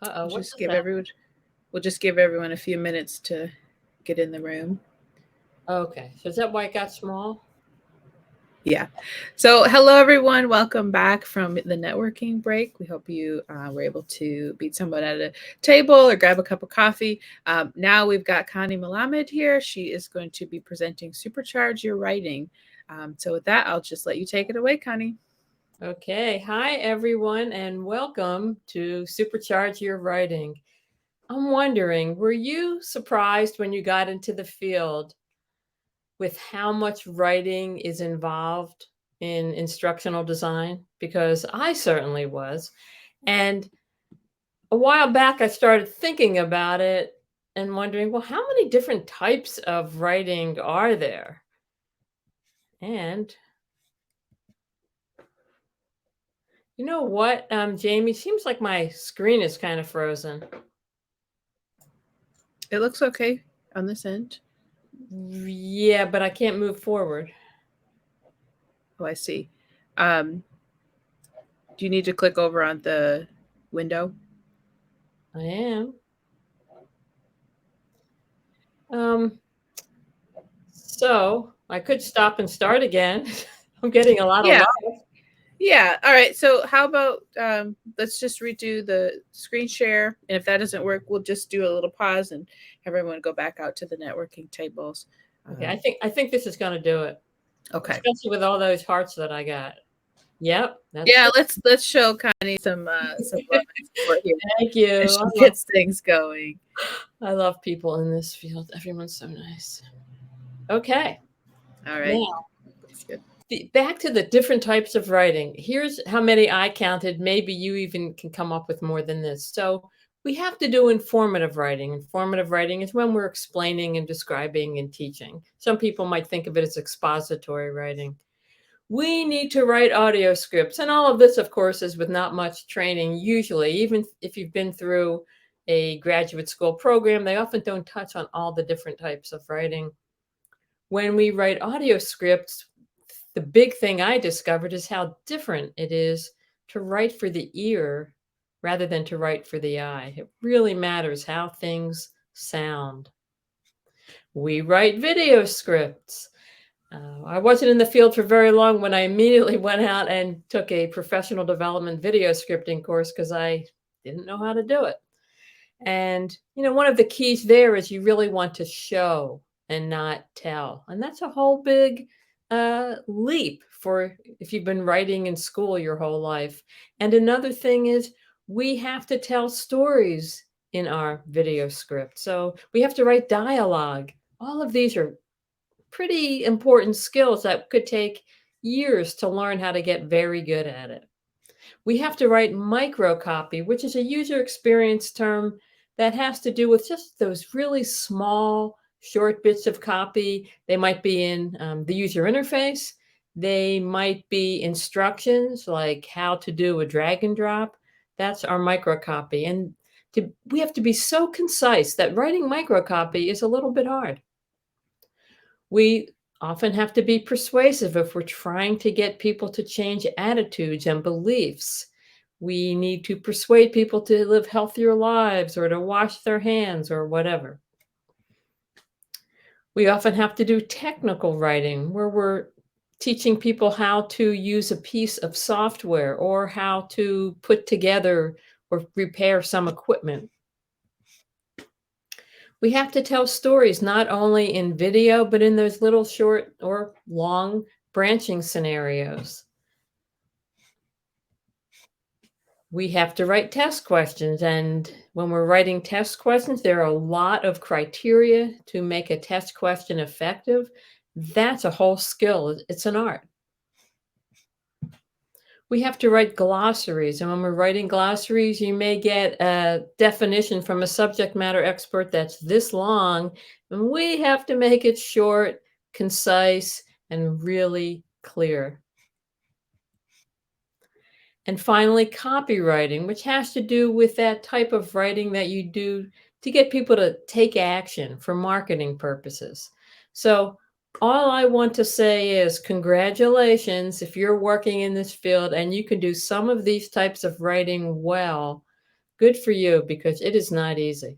Uh-oh, what's Just this give happening? everyone. We'll just give everyone a few minutes to get in the room. Okay, so is that why it got small? Yeah. So, hello everyone. Welcome back from the networking break. We hope you were able to meet someone at a table or grab a cup of coffee. Now we've got Connie Malamed here. She is going to be presenting Supercharge Your Writing. So, with that, I'll just let you take it away, Connie. Okay, hi everyone, and welcome to Supercharge Your Writing. I'm wondering, were you surprised when you got into the field with how much writing is involved in instructional design? Because I certainly was. And a while back, I started thinking about it and wondering, well, how many different types of writing are there? And you know what, Jamie, seems like my screen is kind of frozen. It looks okay on this end. Yeah, but I can't move forward. Oh, I see. Um, do you need to click over on the window? I am. Um, so I could stop and start again. I'm getting a lot of Yeah. love. Yeah. All right. So how about let's just redo the screen share, and if that doesn't work, we'll just do a little pause and everyone go back out to the networking tables. Okay, Um, I think this is going to do it, okay. especially with all those hearts that I got. Yep, that's Yeah. it. Let's show Connie some love and support here Thank you. as she gets things going. I love people in this field. Everyone's so nice. Okay, All right. now Looks good. back to the different types of writing. Here's how many I counted. Maybe you even can come up with more than this. So we have to do informative writing. Informative writing is when we're explaining and describing and teaching. Some people might think of it as expository writing. We need to write audio scripts. And all of this, of course, is with not much training. Usually, even if you've been through a graduate school program, they often don't touch on all the different types of writing. When we write audio scripts, the big thing I discovered is how different it is to write for the ear rather than to write for the eye. It really matters how things sound. We write video scripts. I wasn't in the field for very long when I immediately went out and took a professional development video scripting course because I didn't know how to do it. And, you know, one of the keys there is you really want to show and not tell. And that's a whole big leap for if you've been writing in school your whole life. And another thing is we have to tell stories in our video script. So we have to write dialogue. All of these are pretty important skills that could take years to learn how to get very good at it. We have to write microcopy, which is a user experience term that has to do with just those really small, short bits of copy. They might be in the user interface. They might be instructions like how to do a drag and drop. That's our microcopy. And we have to be so concise that writing microcopy is a little bit hard. We often have to be persuasive if we're trying to get people to change attitudes and beliefs. We need to persuade people to live healthier lives or to wash their hands or whatever. We often have to do technical writing where we're teaching people how to use a piece of software or how to put together or repair some equipment. We have to tell stories not only in video, but in those little short or long branching scenarios. We have to write test questions. And when we're writing test questions, there are a lot of criteria to make a test question effective. That's a whole skill. It's an art. We have to write glossaries. And when we're writing glossaries, you may get a definition from a subject matter expert that's this long. And we have to make it short, concise, and really clear. And finally, copywriting, which has to do with that type of writing that you do to get people to take action for marketing purposes. So all I want to say is congratulations if you're working in this field and you can do some of these types of writing well. Good for you, because it is not easy.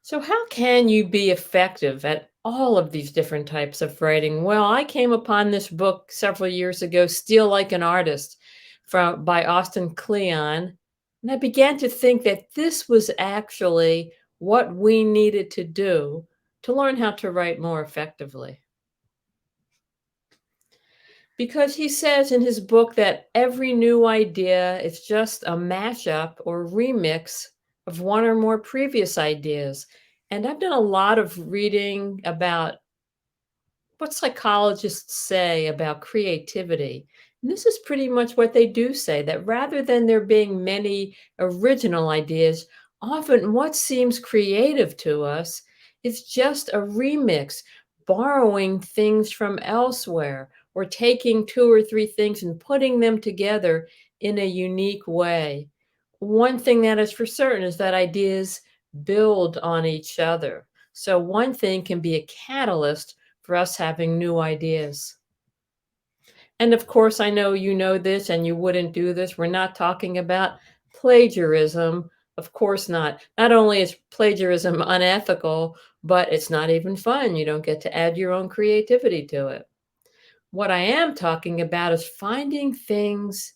So how can you be effective at all of these different types of writing? Well, I came upon this book several years ago, Steal Like an Artist, by Austin Kleon, and I began to think that this was actually what we needed to do to learn how to write more effectively. Because he says in his book that every new idea is just a mashup or remix of one or more previous ideas. And I've done a lot of reading about what psychologists say about creativity. And this is pretty much what they do say, that rather than there being many original ideas, often what seems creative to us is just a remix, borrowing things from elsewhere, or taking two or three things and putting them together in a unique way. One thing that is for certain is that ideas build on each other. So one thing can be a catalyst for us having new ideas. And of course, I know you know this and you wouldn't do this. We're not talking about plagiarism. Of course not. Not only is plagiarism unethical, but it's not even fun. You don't get to add your own creativity to it. What I am talking about is finding things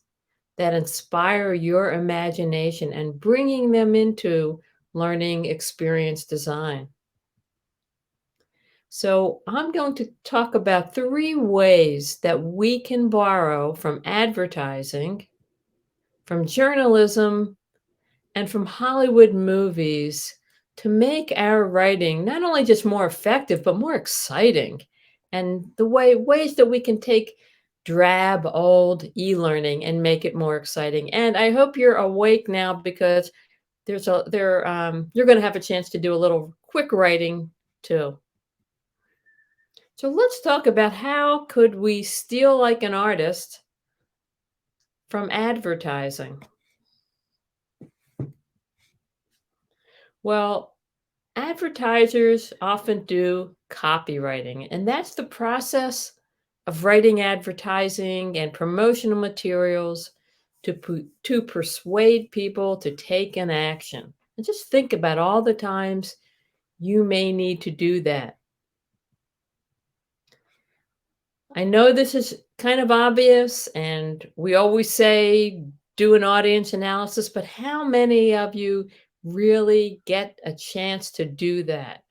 that inspire your imagination and bringing them into learning experience design. So I'm going to talk about 3 ways that we can borrow from advertising, from journalism, and from Hollywood movies to make our writing not only just more effective, but more exciting. And the ways that we can take drab old e-learning and make it more exciting. And I hope you're awake now, because you're going to have a chance to do a little quick writing too. So let's talk about how could we steal like an artist from advertising. Well, advertisers often do copywriting, and that's the process of writing advertising and promotional materials to persuade people to take an action. And just think about all the times you may need to do that. I know this is kind of obvious, and we always say do an audience analysis, but how many of you really get a chance to do that?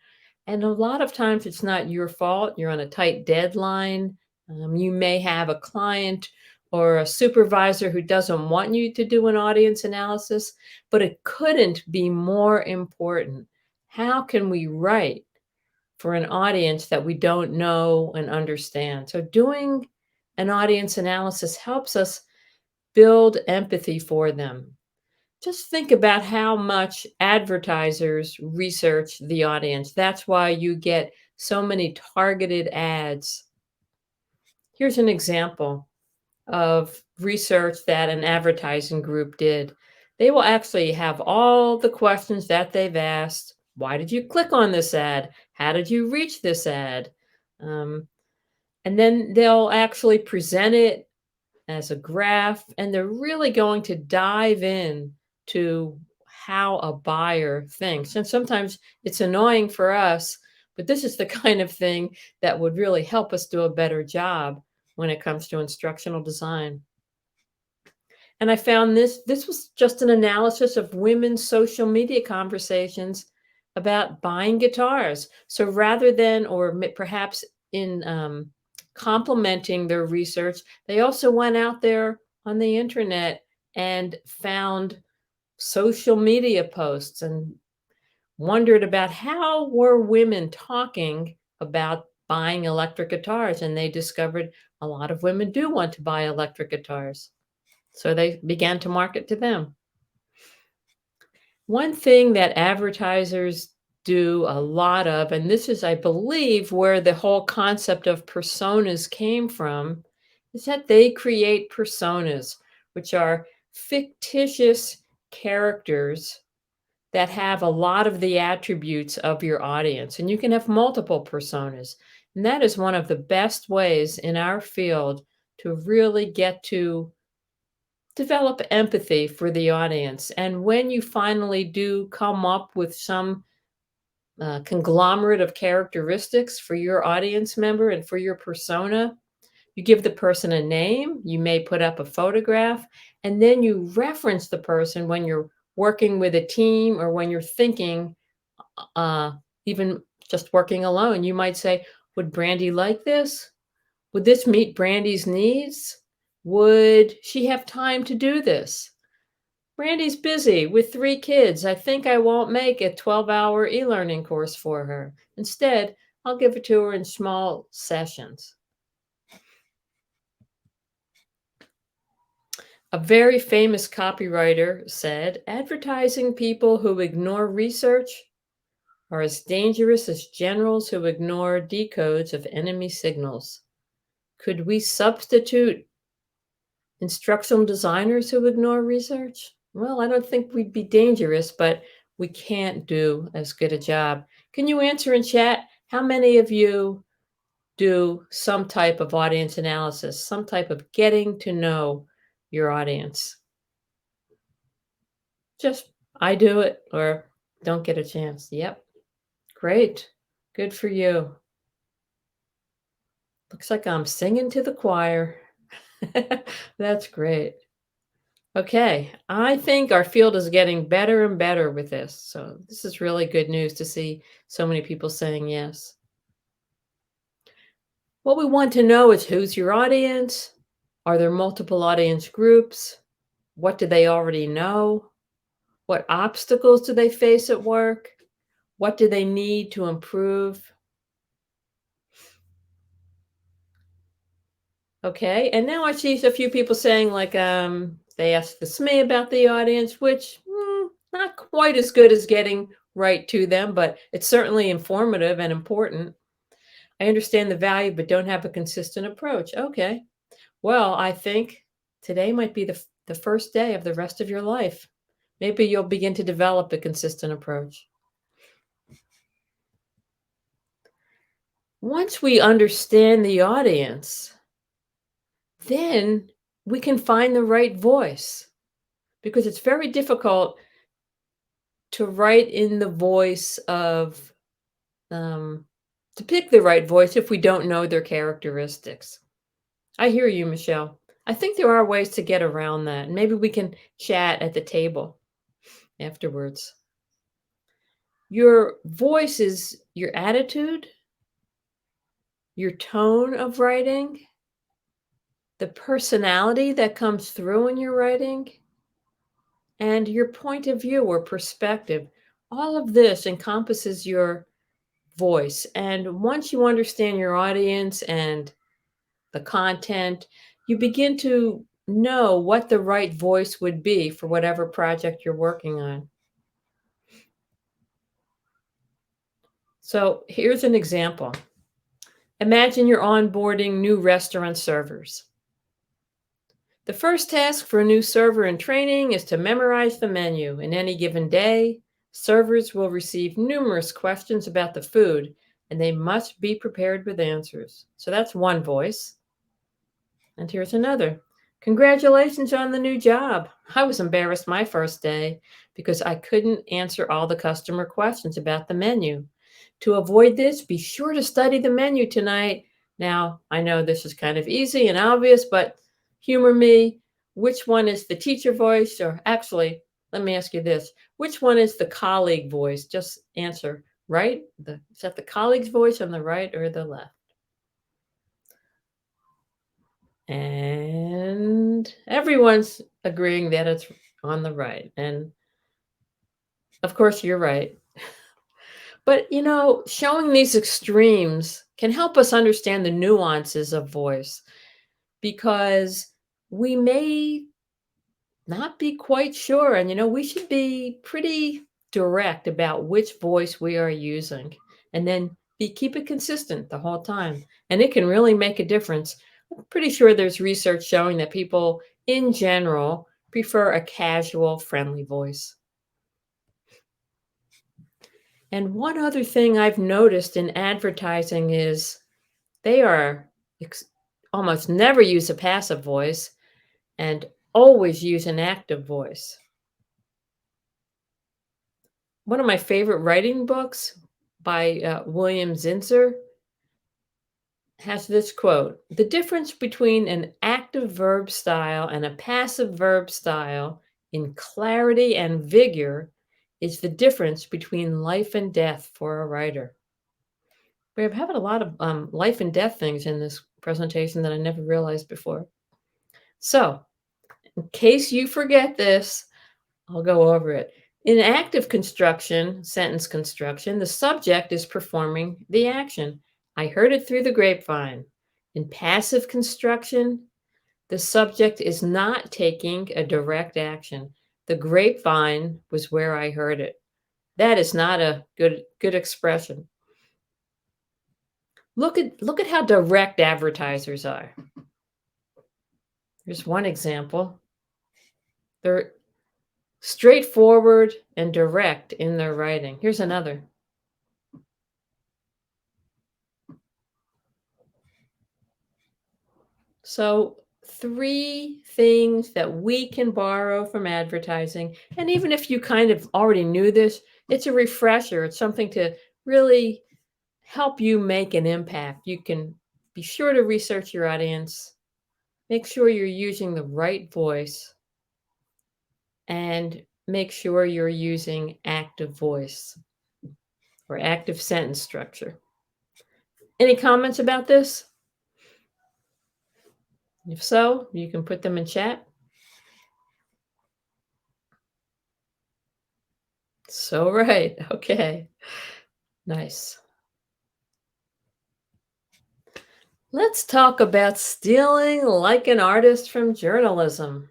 And a lot of times it's not your fault. You're on a tight deadline. You may have a client or a supervisor who doesn't want you to do an audience analysis, but it couldn't be more important. How can we write for an audience that we don't know and understand? So doing an audience analysis helps us build empathy for them. Just think about how much advertisers research the audience. That's why you get so many targeted ads. Here's an example of research that an advertising group did. They will actually have all the questions that they've asked. Why did you click on this ad? How did you reach this ad? And then they'll actually present it as a graph, and they're really going to dive in to how a buyer thinks. And sometimes it's annoying for us, but this is the kind of thing that would really help us do a better job when it comes to instructional design. And I found this was just an analysis of women's social media conversations about buying guitars. So rather than, or perhaps in complementing their research, they also went out there on the internet and found social media posts and wondered about how were women talking about buying electric guitars. And they discovered a lot of women do want to buy electric guitars. So they began to market to them. One thing that advertisers do a lot of, and this is, I believe, where the whole concept of personas came from, is that they create personas, which are fictitious characters that have a lot of the attributes of your audience. And you can have multiple personas. And that is one of the best ways in our field to really get to develop empathy for the audience. And when you finally do come up with some conglomerate of characteristics for your audience member and for your persona, you give the person a name, you may put up a photograph, and then you reference the person when you're working with a team or when you're thinking, even just working alone. You might say, would Brandy like this? Would this meet Brandy's needs? Would she have time to do this? Brandy's busy with 3 kids. I think I won't make a 12-hour e-learning course for her. Instead, I'll give it to her in small sessions. A very famous copywriter said, advertising people who ignore research are as dangerous as generals who ignore decodes of enemy signals. Could we substitute instructional designers who ignore research? Well, I don't think we'd be dangerous, but we can't do as good a job. Can you answer in chat how many of you do some type of audience analysis, some type of getting to know your audience? Just, I do it or don't get a chance. Yep. Great. Good for you. Looks like I'm singing to the choir. That's great. Okay, I think our field is getting better and better with this. So this is really good news to see so many people saying yes. What we want to know is who's your audience? Are there multiple audience groups? What do they already know? What obstacles do they face at work? What do they need to improve? Okay, and now I see a few people saying like, they asked the SME about the audience, which not quite as good as getting right to them, but it's certainly informative and important. I understand the value, but don't have a consistent approach. Okay, well, I think today might be the first day of the rest of your life. Maybe you'll begin to develop a consistent approach. Once we understand the audience, then we can find the right voice, because it's very difficult to write in the voice of, to pick the right voice if we don't know their characteristics. I hear you, Michelle. I think there are ways to get around that. Maybe we can chat at the table afterwards. Your voice is your attitude, your tone of writing, the personality that comes through in your writing, and your point of view or perspective. All of this encompasses your voice. And once you understand your audience and the content, you begin to know what the right voice would be for whatever project you're working on. So here's an example. Imagine you're onboarding new restaurant servers. The first task for a new server in training is to memorize the menu. In any given day, servers will receive numerous questions about the food, and they must be prepared with answers. So that's one voice. And here's another. Congratulations on the new job. I was embarrassed my first day because I couldn't answer all the customer questions about the menu. To avoid this, be sure to study the menu tonight. Now, I know this is kind of easy and obvious, but humor me. Which one is the teacher voice? Or actually, let me ask you this. Which one is the colleague voice? Just answer, right? Is that the colleague's voice on the right or the left? And everyone's agreeing that it's on the right. And of course, you're right. But, showing these extremes can help us understand the nuances of voice, because we may not be quite sure. And, we should be pretty direct about which voice we are using, and then keep it consistent the whole time. And it can really make a difference. I'm pretty sure there's research showing that people in general prefer a casual, friendly voice. And one other thing I've noticed in advertising is they are almost never use a passive voice and always use an active voice. One of my favorite writing books by William Zinsser has this quote: "The difference between an active verb style and a passive verb style in clarity and vigor is the difference between life and death for a writer." We're having a lot of life and death things in this presentation that I never realized before. So, in case you forget this, I'll go over it. In active construction, sentence construction, the subject is performing the action. I heard it through the grapevine. In passive construction, the subject is not taking a direct action. The grapevine was where I heard it. That is not a good expression. Look at how direct advertisers are. Here's one example. They're straightforward and direct in their writing. Here's another. So, 3 things that we can borrow from advertising. And even if you kind of already knew this, it's a refresher. It's something to really help you make an impact. You can be sure to research your audience, make sure you're using the right voice, and make sure you're using active voice or active sentence structure. Any comments about this? If so, you can put them in chat. So right. Okay. Nice. Let's talk about stealing like an artist from journalism.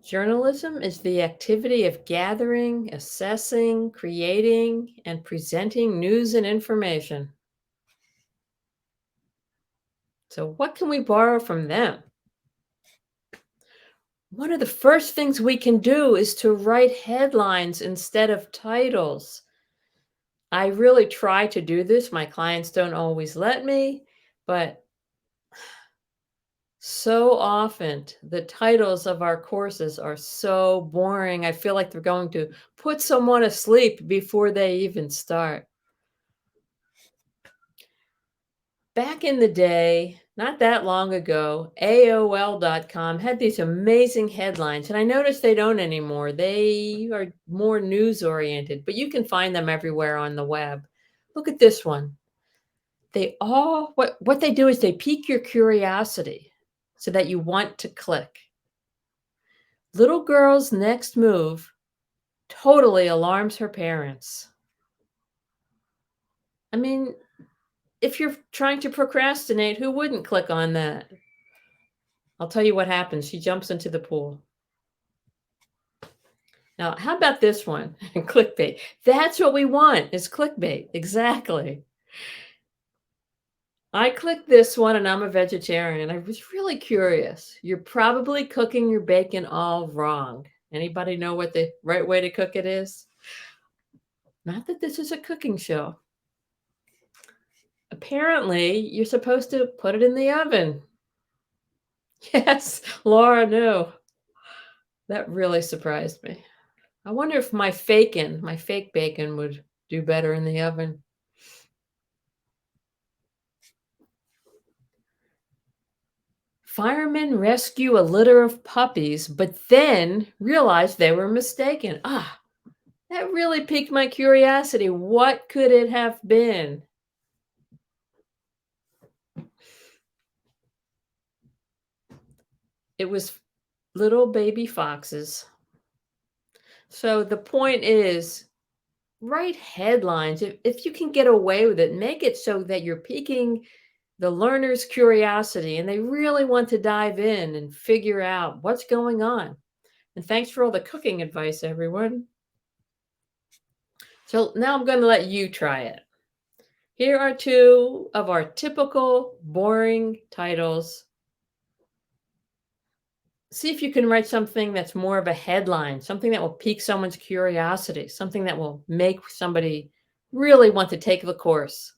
Journalism is the activity of gathering, assessing, creating, and presenting news and information. So, what can we borrow from them? One of the first things we can do is to write headlines instead of titles. I really try to do this. My clients don't always let me, but so often the titles of our courses are so boring. I feel like they're going to put someone asleep before they even start. Back in the day, not that long ago, AOL.com had these amazing headlines, and I noticed they don't anymore. They are more news oriented, but you can find them everywhere on the web. Look at this one. What they do is they pique your curiosity so that you want to click. Little girl's next move totally alarms her parents. I mean, if you're trying to procrastinate, who wouldn't click on that? I'll tell you what happens. She jumps into the pool. Now, how about this one? Clickbait. That's what we want, is clickbait. Exactly. I clicked this one and I'm a vegetarian. I was really curious. You're probably cooking your bacon all wrong. Anybody know what the right way to cook it is? Not that this is a cooking show. Apparently, you're supposed to put it in the oven. Yes, Laura knew. That really surprised me. I wonder if my fake bacon would do better in the oven. Firemen rescue a litter of puppies, but then realize they were mistaken. That really piqued my curiosity. What could it have been? It was little baby foxes. So the point is, write headlines. If you can get away with it, make it so that you're piquing the learner's curiosity and they really want to dive in and figure out what's going on. And thanks for all the cooking advice, everyone. So now I'm going to let you try it. Here are 2 of our typical boring titles. See if you can write something that's more of a headline, something that will pique someone's curiosity, something that will make somebody really want to take the course.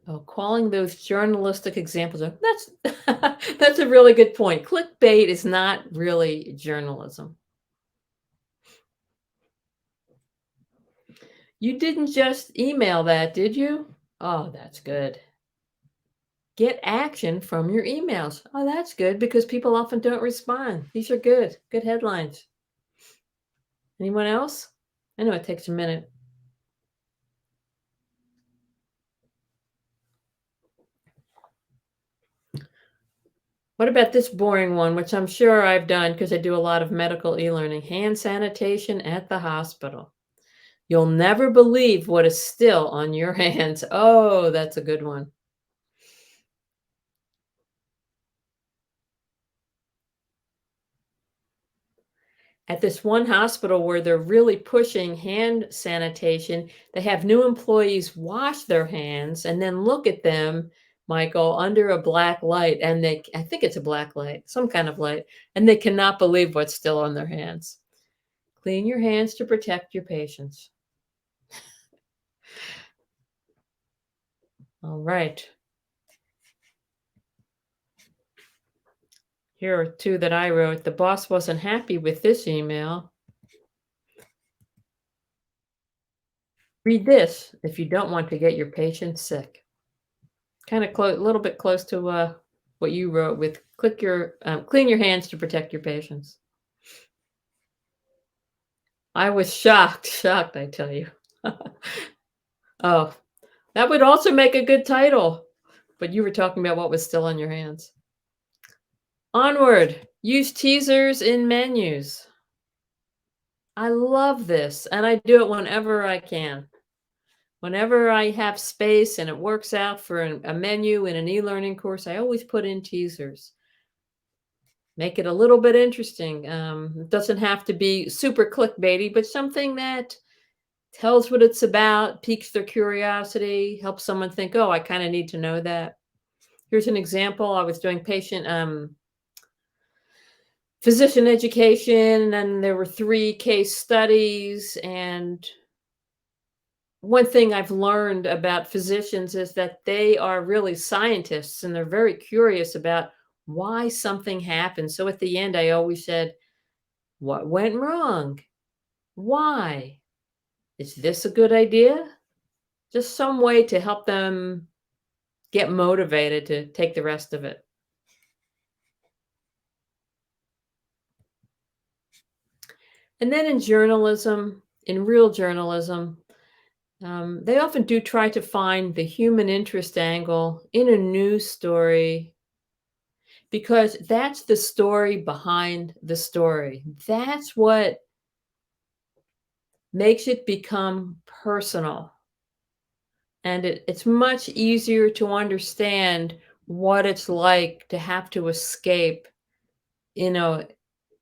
Oh, calling those journalistic examples of that's a really good point. Clickbait is not really journalism. You didn't just email that, did you? Oh, that's good. Get action from your emails. Oh, that's good because people often don't respond. These are good. Good headlines. Anyone else? I know it takes a minute. What about this boring one, which I'm sure I've done because I do a lot of medical e-learning? Hand sanitation at the hospital. You'll never believe what is still on your hands. Oh, that's a good one. At this one hospital where they're really pushing hand sanitation, they have new employees wash their hands and then look at them, Michael, under a black light. And I think it's a black light, some kind of light, and they cannot believe what's still on their hands. Clean your hands to protect your patients. All right. Here are two that I wrote. The boss wasn't happy with this email. Read this if you don't want to get your patient sick. Kind of close, a little bit close to what you wrote with clean your hands to protect your patients. I was shocked, I tell you. Oh, that would also make a good title, but you were talking about what was still on your hands. Onward, use teasers in menus. I love this, and I do it whenever I can. Whenever I have space and it works out for a menu in an e-learning course, I always put in teasers. Make it a little bit interesting. It doesn't have to be super clickbaity, but something that tells what it's about, piques their curiosity, helps someone think, oh, I kind of need to know that. Here's an example. I was doing patient physician education, and there were 3 case studies. And one thing I've learned about physicians is that they are really scientists and they're very curious about why something happened. So at the end, I always said, what went wrong? Why? Is this a good idea? Just some way to help them get motivated to take the rest of it. And then in journalism, in real journalism, they often do try to find the human interest angle in a news story because that's the story behind the story. That's what makes it become personal. And it's much easier to understand what it's like to have to escape in a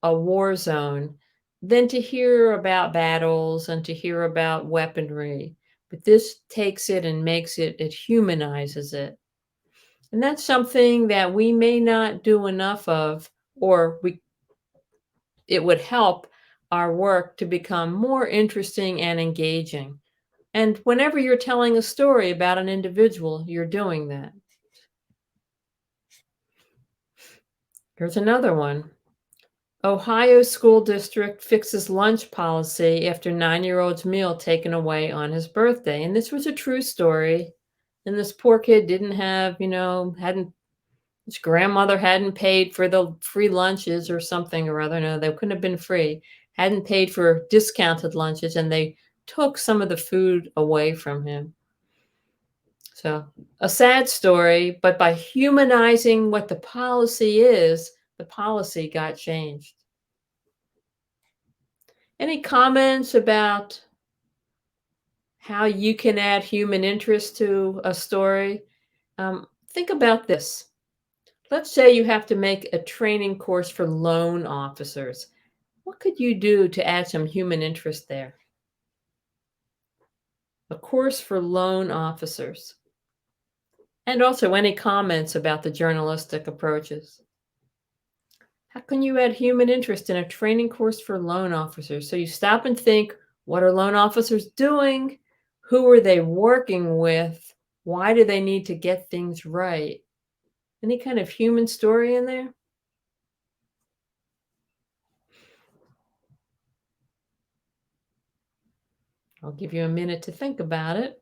war zone than to hear about battles and to hear about weaponry. But this takes it and makes it, it humanizes it. And that's something that we may not do enough of, or it would help our work to become more interesting and engaging. And whenever you're telling a story about an individual, you're doing that. Here's another one. Ohio school district fixes lunch policy after 9-year-old's meal taken away on his birthday. And this was a true story. And this poor kid didn't have, his grandmother hadn't paid for the free lunches or something or other. No, they couldn't have been free. Hadn't paid for discounted lunches, and they took some of the food away from him. So a sad story, but by humanizing what the policy is, the policy got changed. Any comments about how you can add human interest to a story? Think about this. Let's say you have to make a training course for loan officers. What could you do to add some human interest there? A course for loan officers. And also any comments about the journalistic approaches. How can you add human interest in a training course for loan officers? So you stop and think, what are loan officers doing? Who are they working with? Why do they need to get things right? Any kind of human story in there? I'll give you a minute to think about it.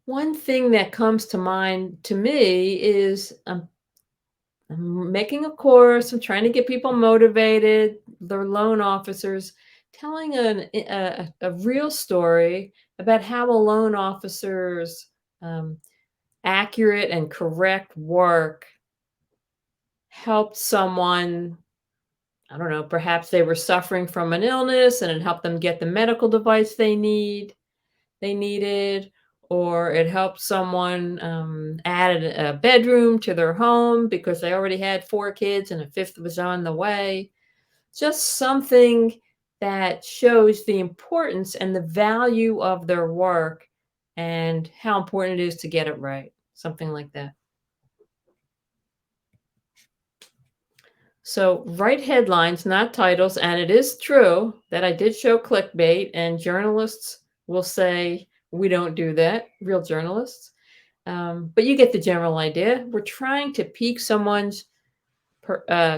One thing that comes to mind to me is I'm making a course. I'm trying to get people motivated. They're loan officers, telling a real story about how a loan officer's um, accurate and correct work helped someone. I don't know, perhaps they were suffering from an illness and it helped them get the medical device they needed, or it helped someone add a bedroom to their home because they already had 4 kids and a fifth was on the way. Just something that shows the importance and the value of their work and how important it is to get it right. Something like that. So write headlines, not titles. And it is true that I did show clickbait, and journalists will say we don't do that, real journalists. But you get the general idea. We're trying to pique someone's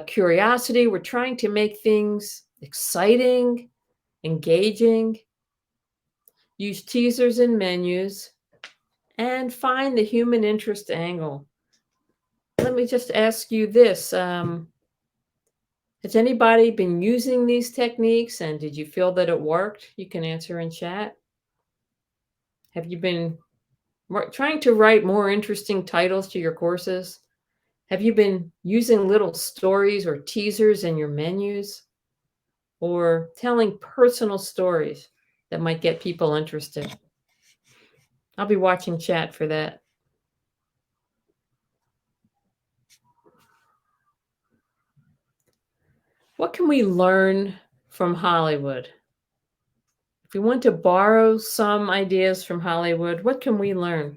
curiosity. We're trying to make things exciting, engaging, use teasers and menus, and find the human interest angle. Let me just ask you this. Has anybody been using these techniques, and did you feel that it worked? You can answer in chat. Have you been trying to write more interesting titles to your courses? Have you been using little stories or teasers in your menus, or telling personal stories that might get people interested? I'll be watching chat for that. What can we learn from Hollywood? If we want to borrow some ideas from Hollywood, what can we learn?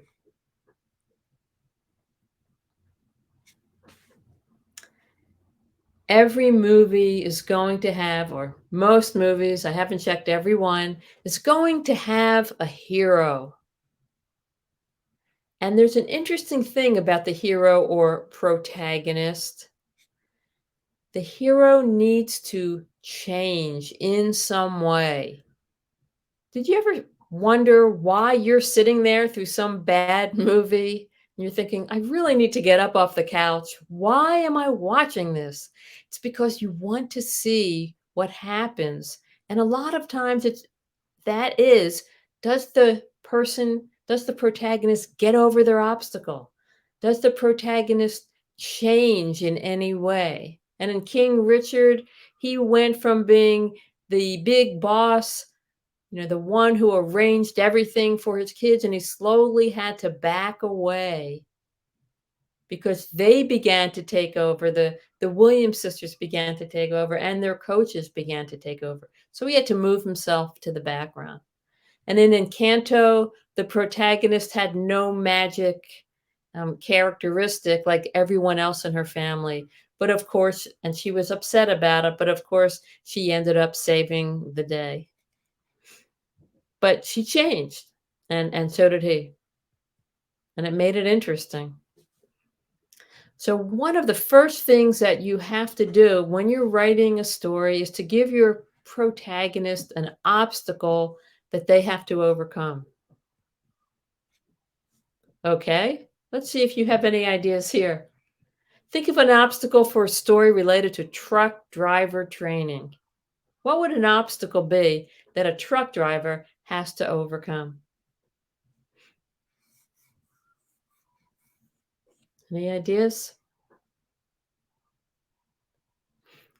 Every movie is going to have, or most movies, I haven't checked every one, is going to have a hero. And there's an interesting thing about the hero or protagonist. The hero needs to change in some way. Did you ever wonder why you're sitting there through some bad movie and you're thinking, I really need to get up off the couch? Why am I watching this? It's because you want to see what happens. And a lot of times does the protagonist get over their obstacle? Does the protagonist change in any way? And in King Richard, he went from being the big boss, the one who arranged everything for his kids, and he slowly had to back away because they began to take over. The Williams sisters began to take over, and their coaches began to take over. So he had to move himself to the background. And in Encanto, the protagonist had no magic characteristic like everyone else in her family. But of course, and she was upset about it, but of course, she ended up saving the day. But she changed, and so did he. And it made it interesting. So one of the first things that you have to do when you're writing a story is to give your protagonist an obstacle that they have to overcome. Okay, let's see if you have any ideas here. Think of an obstacle for a story related to truck driver training. What would an obstacle be that a truck driver has to overcome? Any ideas?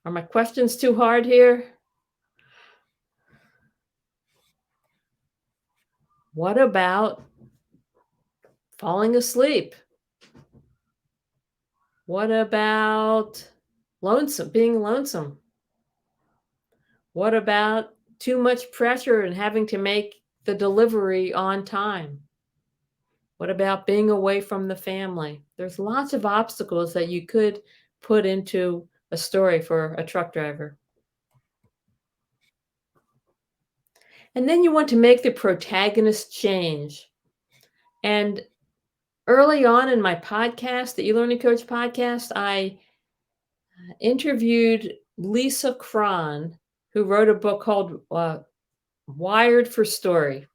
Are my questions too hard here? What about falling asleep? What about being lonesome? What about too much pressure and having to make the delivery on time? What about being away from the family? There's lots of obstacles that you could put into a story for a truck driver. And then you want to make the protagonist change. And early on in my podcast, the e-learning coach podcast, I interviewed Lisa Cron, who wrote a book called Wired for Story.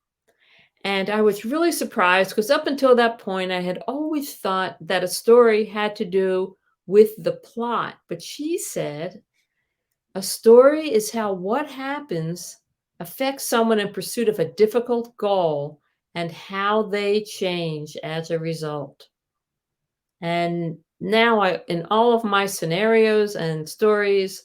And I was really surprised because up until that point, I had always thought that a story had to do with the plot. But she said, a story is how what happens affects someone in pursuit of a difficult goal and how they change as a result. And now in all of my scenarios and stories,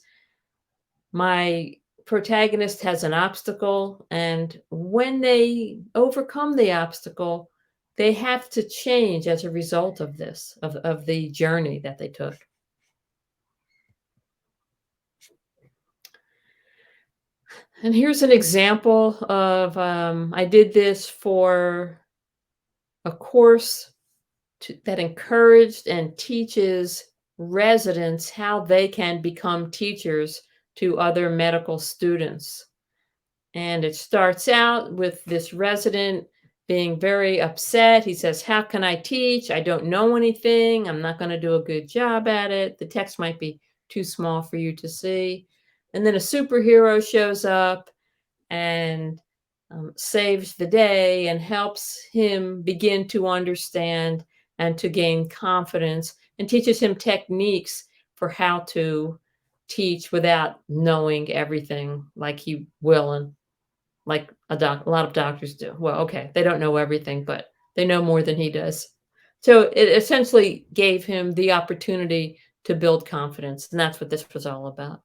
my protagonist has an obstacle, and when they overcome the obstacle, they have to change as a result of this, of the journey that they took. And here's an example of, I did this for a course that encouraged and teaches residents how they can become teachers to other medical students. And it starts out with this resident being very upset. He says, how can I teach? I don't know anything. I'm not going to do a good job at it. The text might be too small for you to see. And then a superhero shows up and saves the day and helps him begin to understand and to gain confidence, and teaches him techniques for how to teach without knowing everything like he will, and like a lot of doctors do. Well, okay, they don't know everything, but they know more than he does. So it essentially gave him the opportunity to build confidence, and that's what this was all about.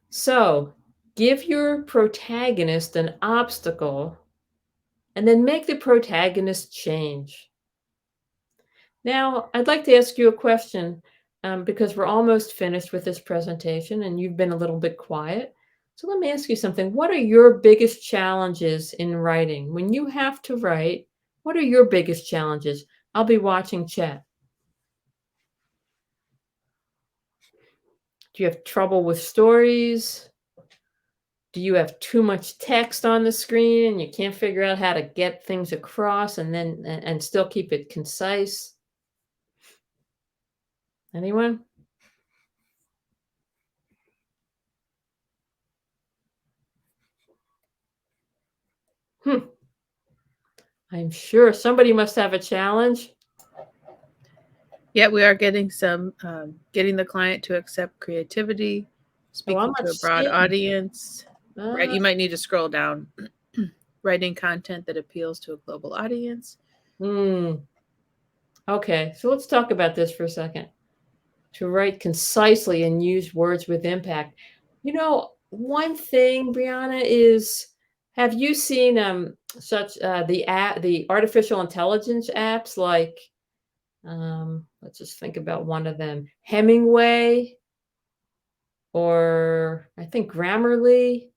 So give your protagonist an obstacle and then make the protagonist change. Now, I'd like to ask you a question because we're almost finished with this presentation and you've been a little bit quiet. So let me ask you something. What are your biggest challenges in writing? When you have to write, what are your biggest challenges? I'll be watching chat. Do you have trouble with stories? Do you have too much text on the screen and you can't figure out how to get things across and still keep it concise? Anyone? I'm sure somebody must have a challenge. Yeah, we are getting some, getting the client to accept creativity, speaking to a broad audience. Right, you might need to scroll down. Writing content that appeals to a global audience. Okay, so let's talk about this for a second. To write concisely and use words with impact. You know, one thing, Brianna, is, have you seen such the artificial intelligence apps like, let's just think about one of them, Hemingway, or I think Grammarly?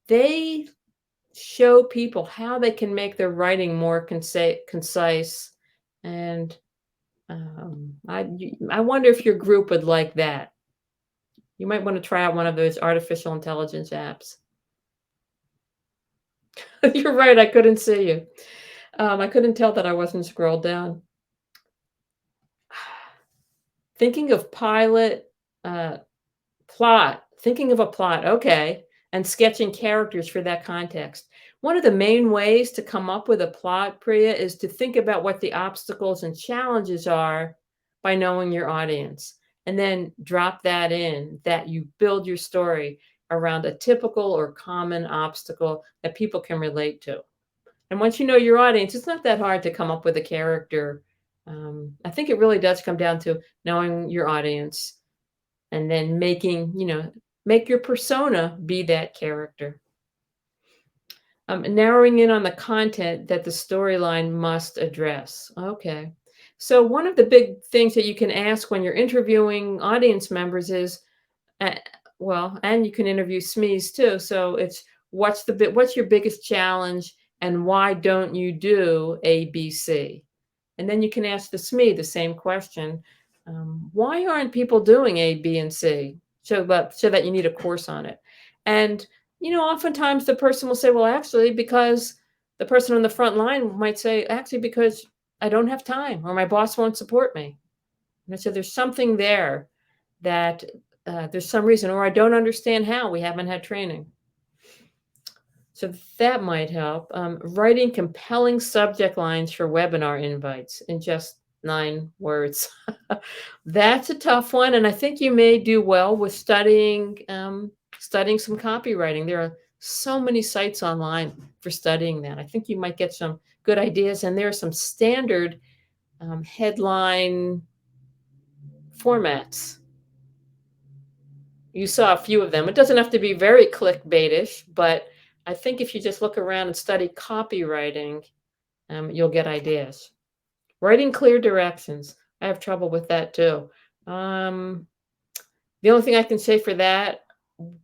They show people how they can make their writing more concise. And I wonder if your group would like that. You might want to try out one of those artificial intelligence apps. You're right, I couldn't see you. I couldn't tell that I wasn't scrolled down. Thinking of plot, thinking of a plot, okay, and sketching characters for that context. One of the main ways to come up with a plot, Priya, is to think about what the obstacles and challenges are by knowing your audience, and then drop that in, that you build your story around a typical or common obstacle that people can relate to. And once you know your audience, it's not that hard to come up with a character. I think it really does come down to knowing your audience and then making, make your persona be that character. Narrowing in on the content that the storyline must address. Okay. So one of the big things that you can ask when you're interviewing audience members is, and you can interview SMEs too. So it's, what's your biggest challenge, and why don't you do A, B, C? And then you can ask the SME the same question. Why aren't people doing A, B, and C? So that you need a course on it. And, oftentimes the person will say, well, actually, because the person on the front line might say, actually, because I don't have time, or my boss won't support me. And I said, there's something there that there's some reason, or I don't understand how, we haven't had training. So that might help. Writing compelling subject lines for webinar invites in just 9 words. That's a tough one. And I think you may do well with studying some copywriting. There are so many sites online for studying that. I think you might get some good ideas. And there are some standard headline formats. You saw a few of them. It doesn't have to be very clickbaitish, but I think if you just look around and study copywriting, you'll get ideas. Writing clear directions. I have trouble with that too. The only thing I can say for that,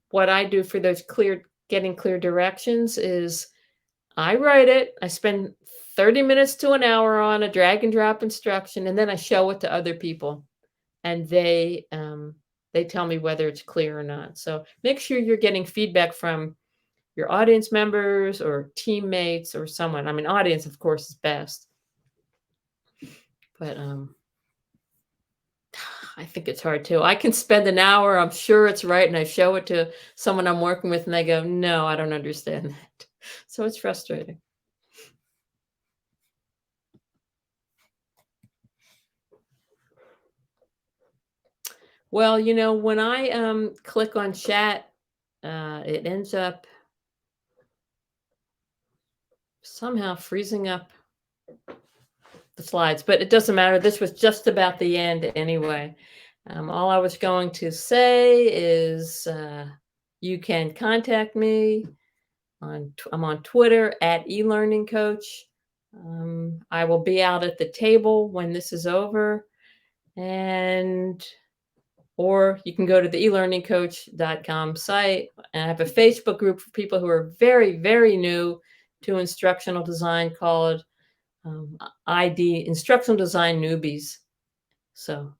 what I do for those getting clear directions is I write it. I spend 30 minutes to an hour on a drag and drop instruction, and then I show it to other people, and they tell me whether it's clear or not. So make sure you're getting feedback from your audience members or teammates or someone. I mean, audience, of course, is best. But I think it's hard too. I can spend an hour, I'm sure it's right, and I show it to someone I'm working with, and they go, no, I don't understand that. So it's frustrating. Well, when I click on chat, it ends up somehow freezing up the slides, but it doesn't matter. This was just about the end anyway. All I was going to say is you can contact me. I'm on Twitter at eLearningCoach. I will be out at the table when this is over, or you can go to the elearningcoach.com site. And I have a Facebook group for people who are very, very new to instructional design called ID Instructional Design Newbies. So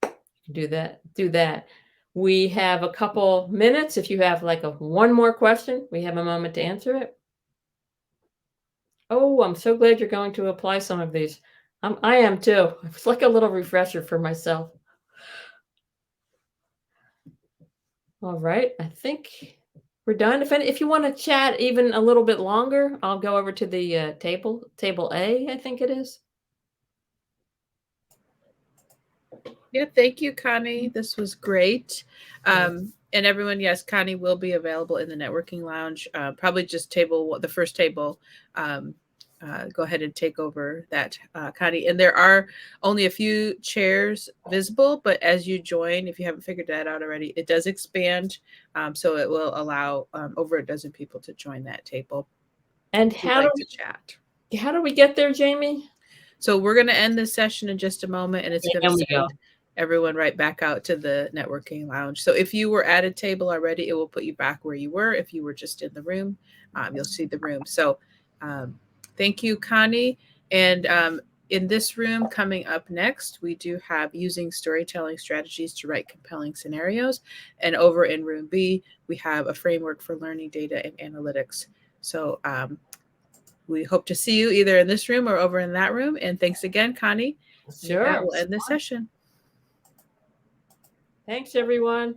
you can do that. We have a couple minutes. If you have one more question, we have a moment to answer it. Oh, I'm so glad you're going to apply some of these. I am too. It's like a little refresher for myself. All right, I think we're done. If you want to chat even a little bit longer, I'll go over to the table A, I think it is. Yeah, thank you, Connie. This was great. And everyone, yes, Connie will be available in the networking lounge. Probably just the first table. Go ahead and take over that, Connie. And there are only a few chairs visible, but as you join, if you haven't figured that out already, it does expand. So it will allow over a dozen people to join that table. And how do we get there, Jamie? So we're going to end this session in just a moment, and it's going to send everyone right back out to the networking lounge. So if you were at a table already, it will put you back where you were. If you were just in the room, you'll see the room. So thank you, Connie. And in this room coming up next, we do have using storytelling strategies to write compelling scenarios. And over in room B, we have a framework for learning data and analytics. So we hope to see you either in this room or over in that room. And thanks again, Connie. Sure. That will end this session. Thanks, everyone.